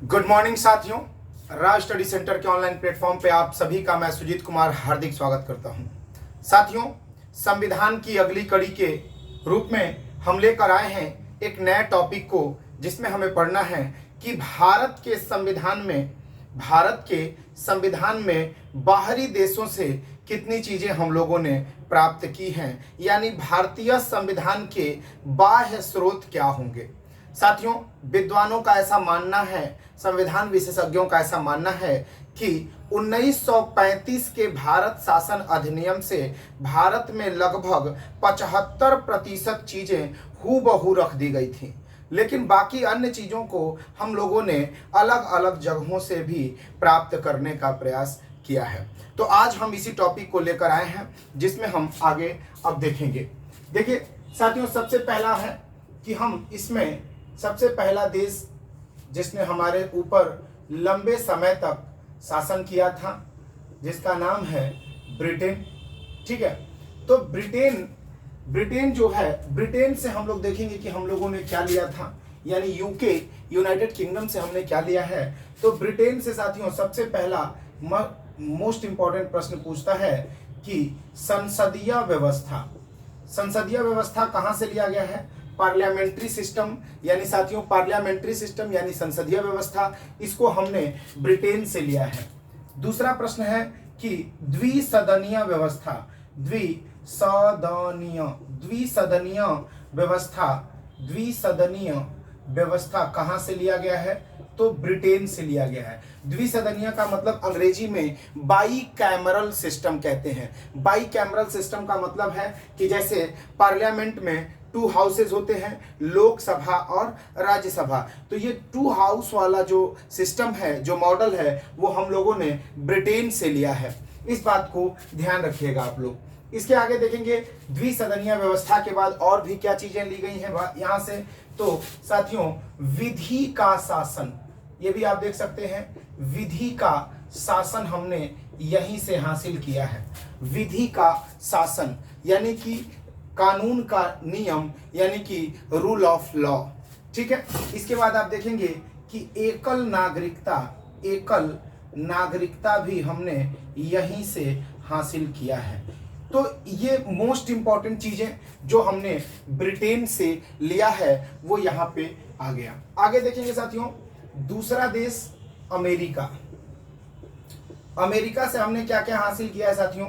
Good morning साथियों। राज study centre के online platform पे आप सभी का मैं सुजीत कुमार हार्दिक स्वागत करता हूं। साथियों, संविधान की अगली कड़ी के रूप में हम लेकर आए हैं एक नए टॉपिक को, जिसमें हमें पढ़ना है कि भारत के संविधान में बाहरी देशों से कितनी चीज़ें हम लोगों ने प्राप्त की हैं, यानी भारतीय संविधान के बाह्य स्रोत क्या होंगे। साथियों, विद्वानों का ऐसा मानना है, संविधान विशेषज्ञों का ऐसा मानना है कि 1935 के भारत शासन अधिनियम से भारत में लगभग 75% चीज़ें हूबहू रख दी गई थी, लेकिन बाकी अन्य चीज़ों को हम लोगों ने अलग अलग जगहों से भी प्राप्त करने का प्रयास किया है। तो आज हम इसी टॉपिक को लेकर आए हैं, जिसमें हम आगे अब देखेंगे। देखिए साथियों, सबसे पहला है कि हम इसमें सबसे पहला देश जिसने हमारे ऊपर लंबे समय तक शासन किया था, जिसका नाम है ब्रिटेन। ठीक है, तो ब्रिटेन जो है, ब्रिटेन से हम लोग देखेंगे कि हम लोगों ने क्या लिया था, यानी यूके, यूनाइटेड किंगडम से हमने क्या लिया है। तो ब्रिटेन से साथियों सबसे पहला मोस्ट इंपॉर्टेंट प्रश्न पूछता है कि संसदीय व्यवस्था कहाँ से लिया गया है। पार्लियामेंट्री सिस्टम, यानी साथियों पार्लियामेंट्री सिस्टम यानी संसदीय व्यवस्था, इसको हमने ब्रिटेन से लिया है। दूसरा प्रश्न है कि द्विसदनीय व्यवस्था कहाँ से लिया गया है, तो ब्रिटेन से लिया गया है। द्विसदनीय का मतलब अंग्रेजी में बाई कैमरल सिस्टम कहते हैं। बाई कैमरल सिस्टम का मतलब है कि जैसे पार्लियामेंट में 2 हाउसेज होते हैं, लोकसभा और राज्यसभा, तो ये 2 हाउस वाला जो सिस्टम है, जो मॉडल है, वो हम लोगों ने ब्रिटेन से लिया है। इस बात को ध्यान रखिएगा आप लोग। इसके आगे देखेंगे द्विसदनीय व्यवस्था के बाद और भी क्या चीजें ली गई हैं यहाँ से। तो साथियों, विधि का शासन, ये भी आप देख सकते हैं, विधि का शासन हमने यहीं से हासिल किया है। विधि का शासन यानी कि कानून का नियम, यानी कि रूल ऑफ लॉ। ठीक है, इसके बाद आप देखेंगे कि एकल नागरिकता भी हमने यहीं से हासिल किया है। तो ये मोस्ट इंपॉर्टेंट चीजें जो हमने ब्रिटेन से लिया है वो यहाँ पे आ गया। आगे देखेंगे साथियों, दूसरा देश अमेरिका से हमने क्या क्या हासिल किया है साथियों।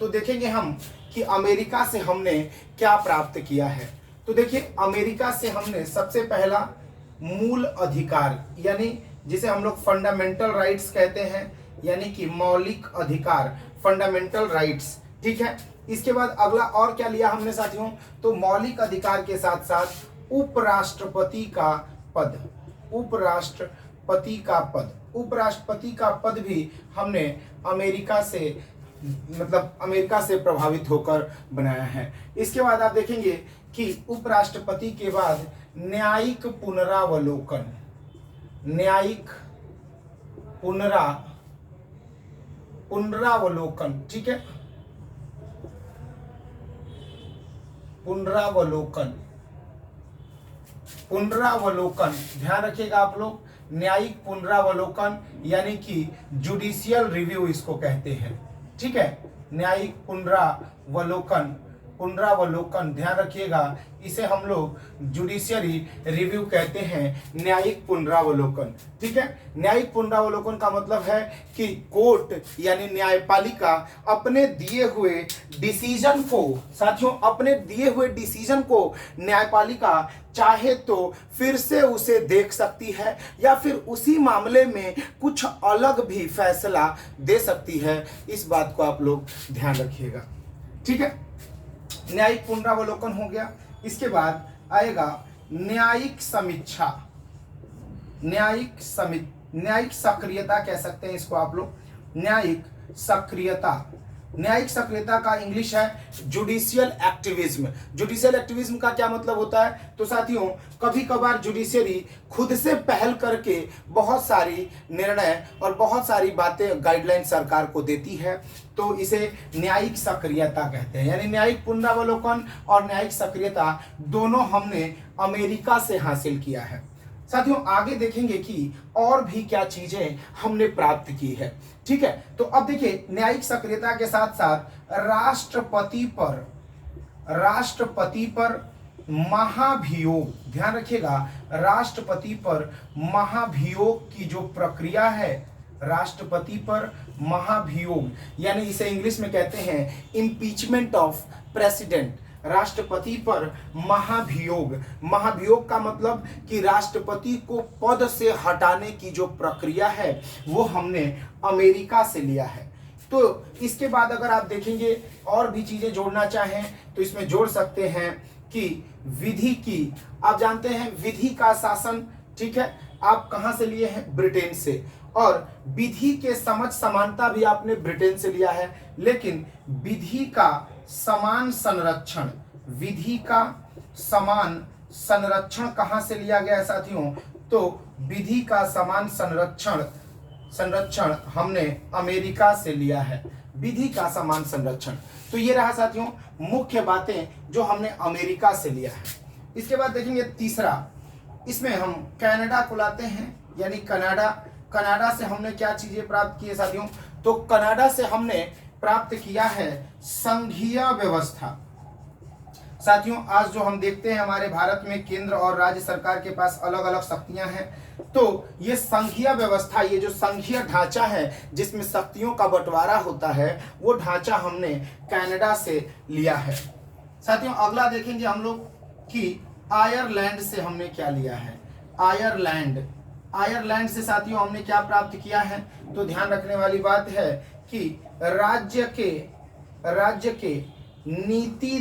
तो देखेंगे हम कि अमेरिका से हमने क्या प्राप्त किया है। तो देखिए, अमेरिका से हमने सबसे पहला मूल अधिकार, यानी जिसे हम लोग फंडामेंटल राइट्स कहते हैं, यानी कि मौलिक अधिकार, फंडामेंटल राइट्स। ठीक है, इसके बाद अगला और क्या लिया हमने साथियों, तो मौलिक अधिकार के साथ साथ उपराष्ट्रपति का पद भी हमने अमेरिका से प्रभावित होकर बनाया है। इसके बाद आप देखेंगे कि उपराष्ट्रपति के बाद न्यायिक पुनरावलोकन। ठीक है, पुनरावलोकन ध्यान रखिएगा आप लोग। न्यायिक पुनरावलोकन यानी कि जुडिशियल रिव्यू इसको कहते हैं। ठीक है, न्यायिक पुनरावलोकन ध्यान रखिएगा, इसे हम लोग जुडिशियरी रिव्यू कहते हैं, न्यायिक पुनरावलोकन। ठीक है, न्यायिक पुनरावलोकन का मतलब है कि कोर्ट यानी न्यायपालिका अपने दिए हुए डिसीजन को न्यायपालिका चाहे तो फिर से उसे देख सकती है, या फिर उसी मामले में कुछ अलग भी फैसला दे सकती है। इस बात को आप लोग ध्यान रखिएगा। ठीक है, न्यायिक पुनरावलोकन हो गया। इसके बाद आएगा न्यायिक सक्रियता कह सकते हैं इसको आप लोग। न्यायिक सक्रियता का इंग्लिश है जुडिशियल एक्टिविज्म। जुडिशियल एक्टिविज्म का क्या मतलब होता है, तो साथियों कभी कभार जुडिशियरी खुद से पहल करके बहुत सारी निर्णय और बहुत सारी बातें, गाइडलाइन सरकार को देती है, तो इसे न्यायिक सक्रियता कहते हैं। यानी न्यायिक पुनरावलोकन और न्यायिक सक्रियता दोनों हमने अमेरिका से हासिल किया है। साथियों आगे देखेंगे कि और भी क्या चीजें हमने प्राप्त की है। ठीक है, तो अब देखिए न्यायिक सक्रियता के साथ साथ राष्ट्रपति पर महाभियोग, ध्यान रखिएगा, राष्ट्रपति पर महाभियोग की जो प्रक्रिया है, राष्ट्रपति पर महाभियोग, यानी इसे इंग्लिश में कहते हैं इम्पीचमेंट ऑफ प्रेसिडेंट। राष्ट्रपति पर महाभियोग, महाभियोग का मतलब कि राष्ट्रपति को पद से हटाने की जो प्रक्रिया है वो हमने अमेरिका से लिया है। तो इसके बाद अगर आप देखेंगे और भी चीजें जोड़ना चाहें तो इसमें जोड़ सकते हैं कि विधि की, आप जानते हैं विधि का शासन, ठीक है, आप कहां से लिए हैं? ब्रिटेन से। और विधि के समझ समानता भी आपने ब्रिटेन से लिया है, लेकिन विधि का समान संरक्षण, विधि का समान संरक्षण कहां से लिया गया है साथियों? तो विधि का समान संरक्षण हमने अमेरिका से लिया है, विधि का समान संरक्षण। तो ये रहा साथियों मुख्य बातें जो हमने अमेरिका से लिया है। इसके बाद देखेंगे तीसरा, इसमें हम कनाडा को लाते हैं, यानी कनाडा से हमने क्या चीजें प्राप्त की है साथियों? तो कनाडा से हमने प्राप्त किया है संघीय व्यवस्था। साथियों आज जो हम देखते हैं हमारे भारत में केंद्र और राज्य सरकार के पास अलग अलग शक्तियां हैं, तो ये संघीय व्यवस्था, ये जो संघीय ढांचा है जिसमें शक्तियों का बंटवारा होता है, वो ढांचा हमने कनाडा से लिया है। साथियों अगला देखेंगे हम लोग कि आयरलैंड से हमने क्या लिया है? आयरलैंड से साथियों हमने क्या प्राप्त किया है? तो ध्यान रखने वाली बात है कि राज्य के नीति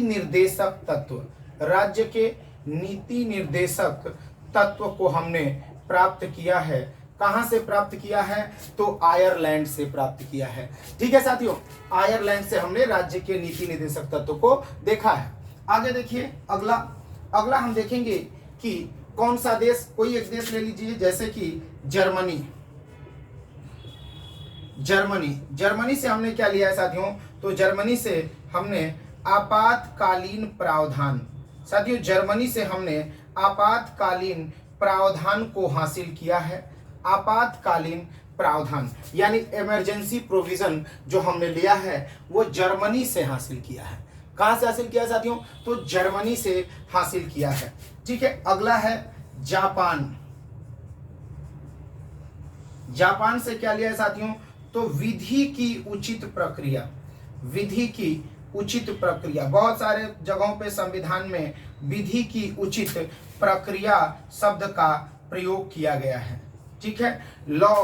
निर्देशक तत्व को हमने प्राप्त किया है। कहां से प्राप्त किया है? तो आयरलैंड से प्राप्त किया है। ठीक है साथियों, आयरलैंड से हमने राज्य के नीति निर्देशक तत्व को देखा है। आगे देखिए अगला हम देखेंगे कि कौन सा देश, कोई एक देश ले लीजिए, जैसे कि जर्मनी से हमने क्या लिया है साथियों? तो जर्मनी से हमने आपातकालीन प्रावधान, साथियों जर्मनी से हमने आपातकालीन प्रावधान को हासिल किया है। आपातकालीन प्रावधान यानी इमरजेंसी प्रोविजन जो हमने लिया है वो जर्मनी से हासिल किया है। कहां से हासिल किया साथियों? तो जर्मनी से हासिल किया है। ठीक है, अगला है जापान से क्या लिया है साथियों? तो विधि की उचित प्रक्रिया, बहुत सारे जगहों पे संविधान में विधि की उचित प्रक्रिया शब्द का प्रयोग किया गया है। ठीक है, लॉ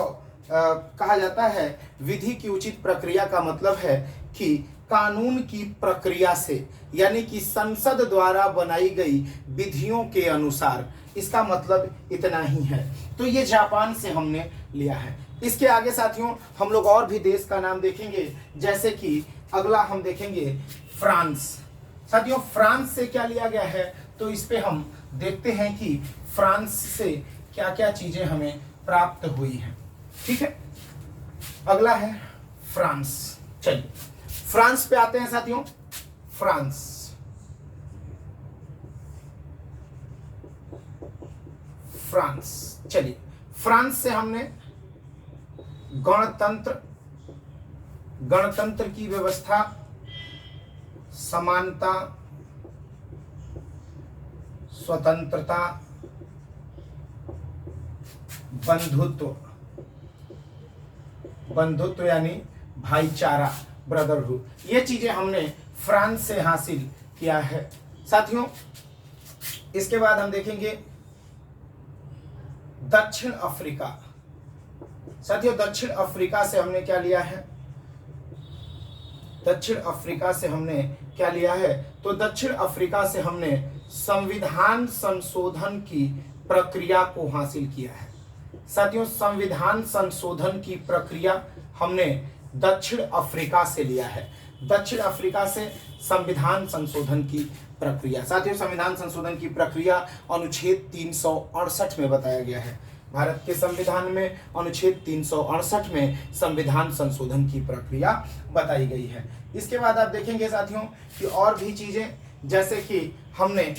कहा जाता है। विधि की उचित प्रक्रिया का मतलब है कि कानून की प्रक्रिया से, यानी कि संसद द्वारा बनाई गई विधियों के अनुसार, इसका मतलब इतना ही है। तो ये जापान से हमने लिया है। इसके आगे साथियों हम लोग और भी देश का नाम देखेंगे, जैसे कि अगला हम देखेंगे फ्रांस। साथियों फ्रांस से क्या लिया गया है? तो इस पे हम देखते हैं कि फ्रांस से क्या क्या चीजें हमें प्राप्त हुई हैं। ठीक है, अगला है फ्रांस। चलिए फ्रांस पे आते हैं साथियों। फ्रांस, चलिए फ्रांस से हमने गणतंत्र की व्यवस्था, समानता, स्वतंत्रता, बंधुत्व यानी भाईचारा, ब्रदरहुड, ये चीजें हमने फ्रांस से हासिल किया है साथियों। इसके बाद हम देखेंगे दक्षिण अफ्रीका। साथियों दक्षिण अफ्रीका से हमने क्या लिया है? दक्षिण अफ्रीका से हमने क्या लिया है? तो दक्षिण अफ्रीका से हमने संविधान संशोधन की प्रक्रिया को हासिल किया है। साथियों संविधान संशोधन की प्रक्रिया हमने दक्षिण अफ्रीका से लिया है। दक्षिण अफ्रीका से संविधान संशोधन की प्रक्रिया, साथियों संविधान संशोधन की प्रक्रिया अनुच्छेद 368 में बताया गया है। भारत के संविधान में अनुच्छेद 368 में संविधान संशोधन की प्रक्रिया बताई गई है। इसके बाद आप देखेंगे साथियों कि और भी चीजें, जैसे कि हमने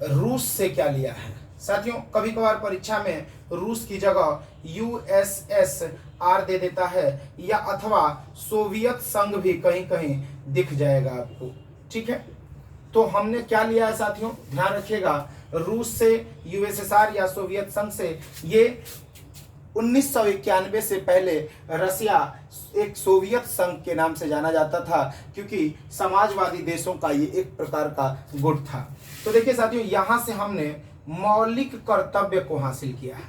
रूस से क्या लिया है? साथियों कभी कभार परीक्षा में रूस की जगह यूएसएसआर दे देता है या अथवा सोवियत संघ भी कहीं कहीं दिख जाएगा आपको। ठीक है, तो हमने क्या लिया है साथियों, ध्यान रखिएगा, रूस से, यूएसएसआर या सोवियत संघ से। ये 1991 से पहले रसिया एक सोवियत संघ के नाम से जाना जाता था, क्योंकि समाजवादी देशों का ये एक प्रकार का गुट था। तो देखिए साथियों, यहां से हमने मौलिक कर्तव्य को हासिल किया है।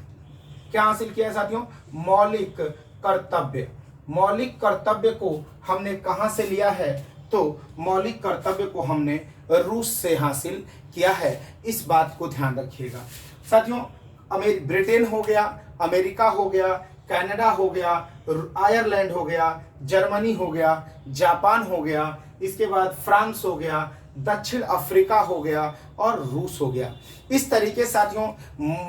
क्या हासिल किया है साथियों, मौलिक कर्तव्य। मौलिक कर्तव्य को हमने कहां से लिया है, तो मौलिक कर्तव्य को हमने रूस से हासिल किया है। इस बात को ध्यान रखिएगा साथियों। ब्रिटेन हो गया, अमेरिका हो गया, कनाडा हो गया, आयरलैंड हो गया, जर्मनी हो गया, जापान हो गया, इसके बाद फ्रांस हो गया, दक्षिण अफ्रीका हो गया और रूस हो गया। इस तरीके साथियों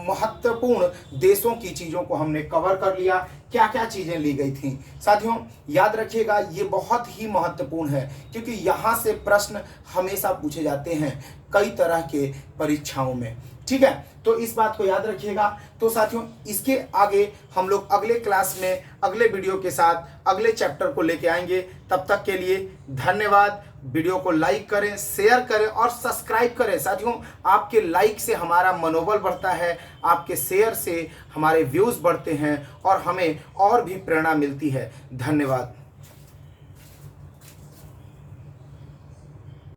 महत्वपूर्ण देशों की चीजों को हमने कवर कर लिया। क्या क्या चीजें ली गई थी साथियों, याद रखिएगा, ये बहुत ही महत्वपूर्ण है, क्योंकि यहां से प्रश्न हमेशा पूछे जाते हैं कई तरह के परीक्षाओं में। ठीक है, तो इस बात को याद रखिएगा। तो साथियों इसके आगे हम लोग अगले क्लास में अगले वीडियो के साथ अगले चैप्टर को लेके आएंगे। तब तक के लिए धन्यवाद। वीडियो को लाइक करें, शेयर करें और सब्सक्राइब करें साथियों। आपके लाइक से हमारा मनोबल बढ़ता है, आपके शेयर से हमारे व्यूज बढ़ते हैं और हमें और भी प्रेरणा मिलती है। धन्यवाद।